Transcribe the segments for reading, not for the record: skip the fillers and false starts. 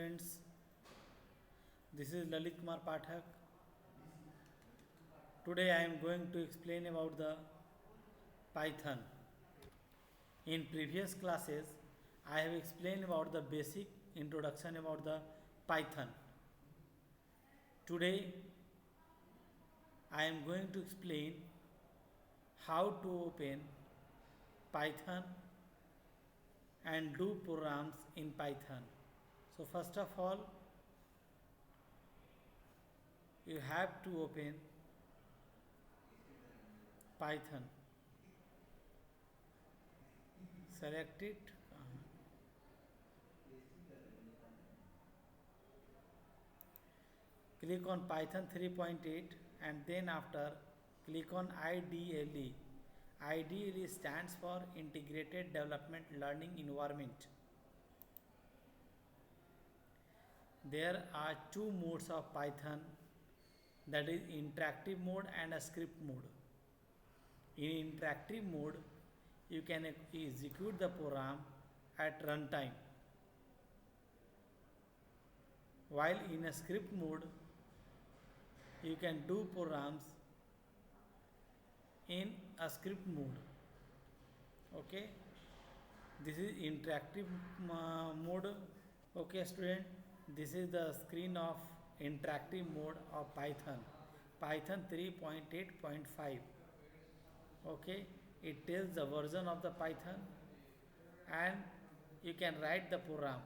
students, this is Lalit Kumar Pathak. Today I am going to explain about the Python. In previous classes, I have explained about the basic introduction about the Python. Today I am going to explain how to open Python and do programs in Python. So first of all, you have to open Python. Select it. Click on Python 3.8 and then after click on IDLE. IDLE stands for Integrated Development Learning Environment. There are two modes of Python, that is interactive mode and a script mode. In interactive mode, you can execute the program at runtime, while in a script mode, you can do programs in a script mode. Okay, this is interactive mode. Okay student, this is the screen of interactive mode of Python 3.8.5. okay, it tells the version of the Python and you can write the program.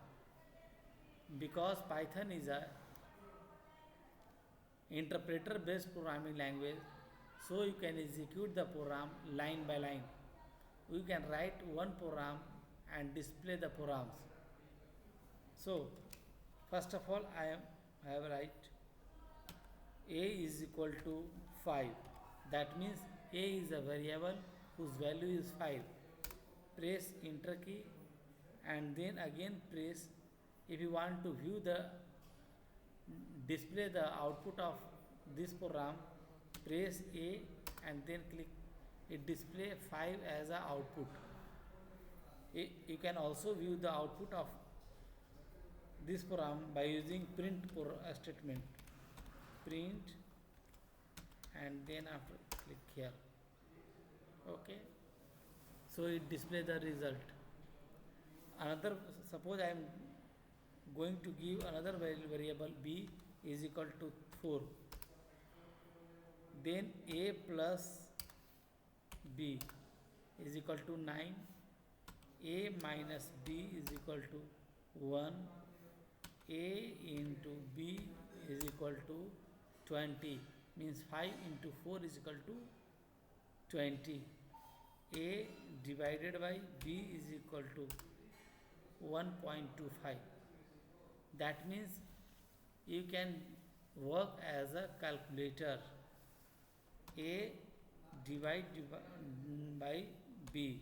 Because Python is a interpreter based programming language, so you can execute the program line by line. You can write one program and display the programs. So first of all, I have write a is equal to 5. That means a is a variable whose value is 5. Press enter key and then again press. If you want to view the display the output of this program, press A and then click. It display 5 as a output. You can also view the output of this program by using print statement. Print and then after click here. Okay, so it display the result. Another, suppose I am going to give another variable b is equal to 4, then a plus b is equal to 9, a minus b is equal to 1, a into b is equal to 20, means 5 into 4 is equal to 20. A divided by b is equal to 1.25. That means you can work as a calculator. A divided by b.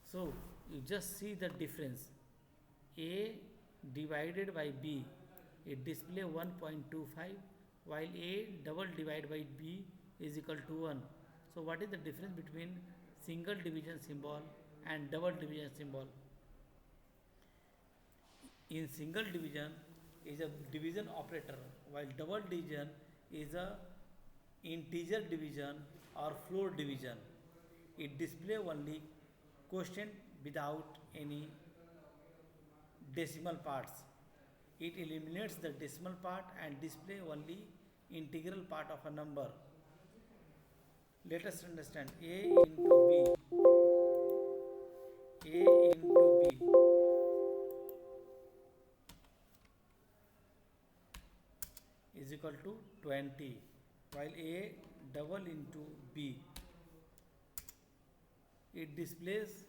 So you just see the difference. A divided by b, it display 1.25, while a double divided by b is equal to 1. So what is the difference between single division symbol and double division symbol? In single division is a division operator, while double division is a integer division or floor division. It display only quotient without any decimal parts. It eliminates the decimal part and display only integral part of a number. Let us understand. A into b is equal to 20, while a double into b, it displays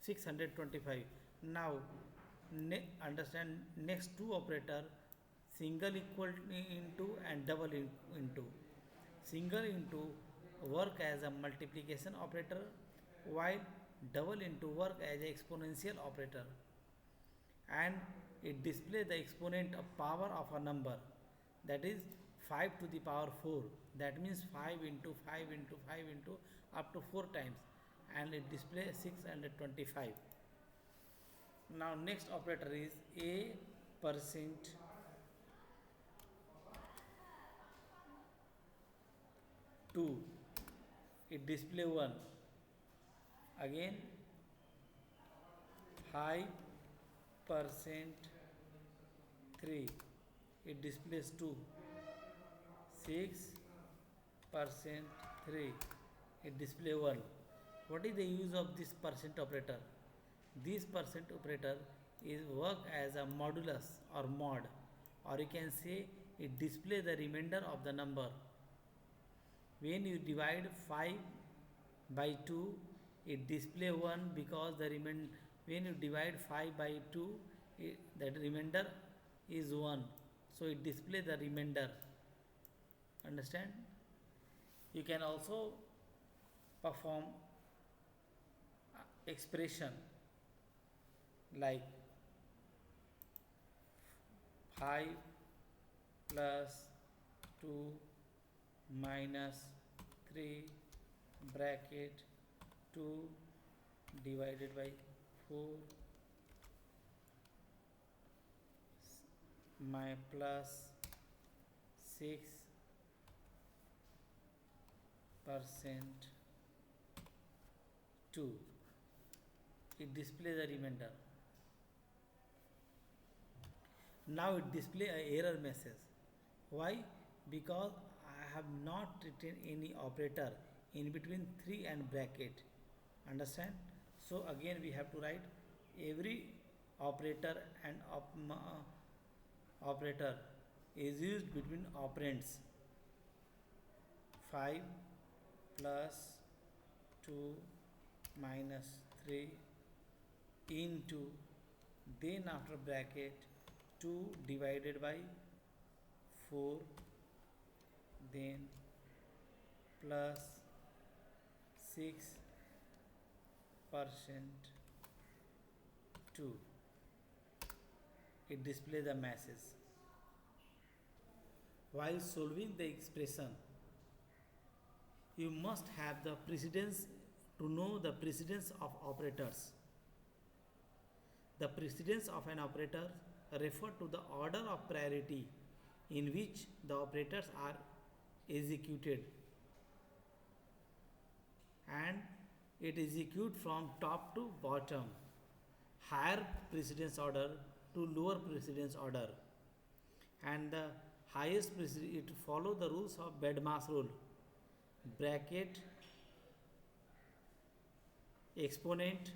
625. Now understand next two operator, single equal into and double into. Single into work as a multiplication operator, while double into work as a exponential operator, and it display the exponent of power of a number, that is 5 to the power 4. That means 5 into 5 into 5 into up to 4 times, and it displays 625. Now next operator is a percent 2, it display 1. Again 5% 3, it displays 2. 6% 3, it display 1. What is the use of this percent operator? This percent operator is work as a modulus or mod, or you can say it display the remainder of the number. When you divide 5 by 2, it display 1 because the when you divide 5 by 2, that remainder is 1, so it display the remainder. Understand? You can also perform expression like 5 plus 2 minus 3 bracket 2 divided by 4 my plus 6% 2, it display the remainder. Now it display a error message. Why? Because I have not written any operator in between 3 and bracket. Understand? So again we have to write every operator and operator is used between operands. 5 plus 2 minus 3 into, then after bracket 2 divided by 4, then plus 6% 2, it displays the message. While solving the expression, you must have the precedence to know the precedence of operators. The precedence of an operator refer to the order of priority in which the operators are executed, and it executes from top to bottom, higher precedence order to lower precedence order, and the highest precedence, it follow the rules of BEDMAS rule, bracket, exponent,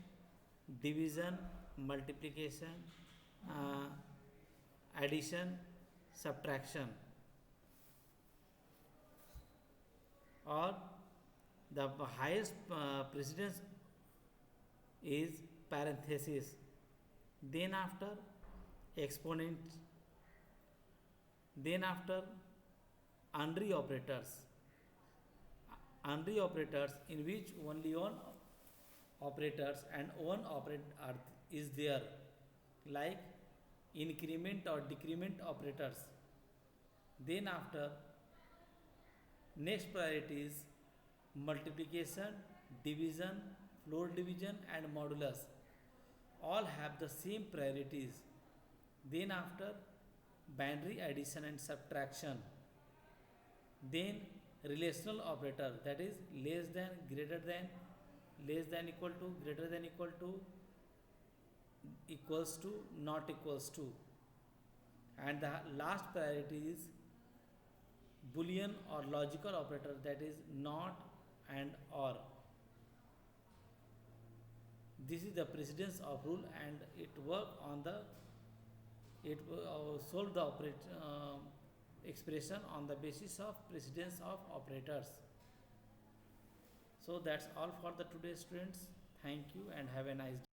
division, multiplication, addition, subtraction, or the highest precedence is parenthesis, then after exponent, then after unary operators. Unary operators in which only one operators and one operator is there, like increment or decrement operators. Then after next priority is multiplication, division, floor division and modulus, all have the same priorities. Then after binary addition and subtraction, then relational operator, that is less than, greater than, less than equal to, greater than equal to, equals to, not equals to, and the last priority is boolean or logical operator, that is not and or. This is the precedence of rule, and it work on the, it solve the expression on the basis of precedence of operators. So that's all for the today, students. Thank you and have a nice day.